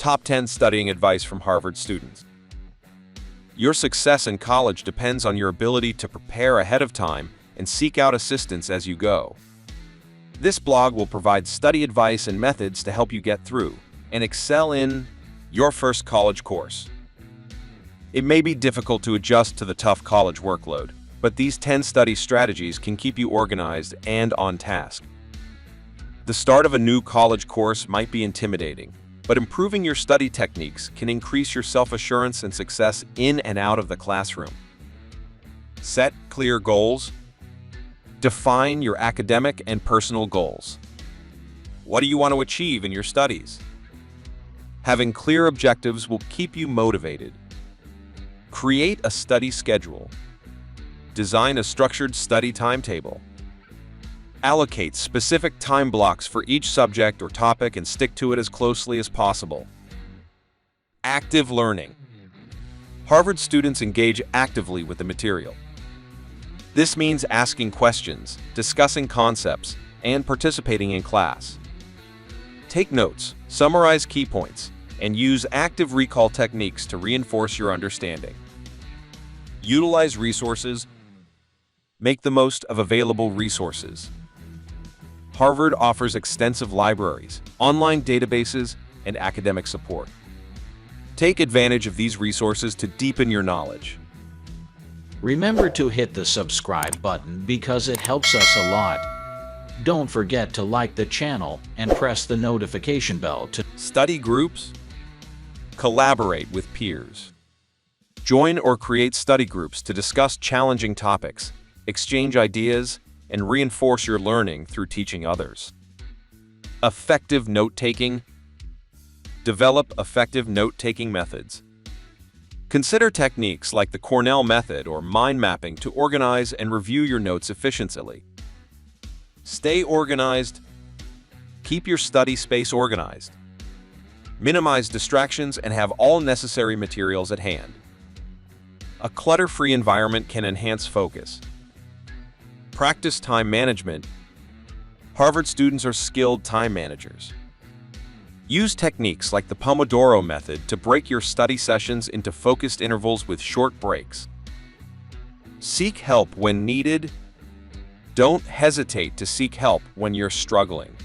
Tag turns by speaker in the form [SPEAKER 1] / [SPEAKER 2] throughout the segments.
[SPEAKER 1] Top 10 Studying Advice from Harvard Students. Your success in college depends on your ability to prepare ahead of time and seek out assistance as you go. This blog will provide study advice and methods to help you get through and excel in your first college course. It may be difficult to adjust to the tough college workload, but these 10 study strategies can keep you organized and on task. The start of a new college course might be intimidating, but improving your study techniques can increase your self-assurance and success in and out of the classroom. Set clear goals. Define your academic and personal goals. What do you want to achieve in your studies? Having clear objectives will keep you motivated. Create a study schedule. Design a structured study timetable. Allocate specific time blocks for each subject or topic and stick to it as closely as possible. Active learning. Harvard students engage actively with the material. This means asking questions, discussing concepts, and participating in class. Take notes, summarize key points, and use active recall techniques to reinforce your understanding. Utilize resources. Make the most of available resources. Harvard offers extensive libraries, online databases, and academic support. Take advantage of these resources to deepen your knowledge.
[SPEAKER 2] Remember to hit the subscribe button because it helps us a lot. Don't forget to like the channel and press the notification bell to
[SPEAKER 1] study groups. Collaborate with peers. Join or create study groups to discuss challenging topics, exchange ideas, and reinforce your learning through teaching others. Effective note-taking. Develop effective note-taking methods. Consider techniques like the Cornell method or mind mapping to organize and review your notes efficiently. Stay organized. Keep your study space organized. Minimize distractions and have all necessary materials at hand. A clutter-free environment can enhance focus. Practice time management. Harvard students are skilled time managers. Use techniques like the Pomodoro method to break your study sessions into focused intervals with short breaks. Seek help when needed. Don't hesitate to seek help when you're struggling.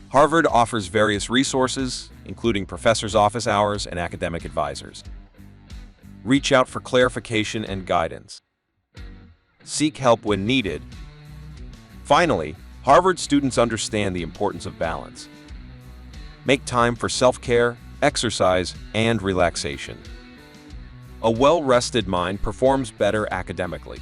[SPEAKER 1] Harvard offers various resources, including professors' office hours and academic advisors. Reach out for clarification and guidance. Seek help when needed. Finally, Harvard students understand the importance of balance. Make time for self-care, exercise, and relaxation. A well-rested mind performs better academically.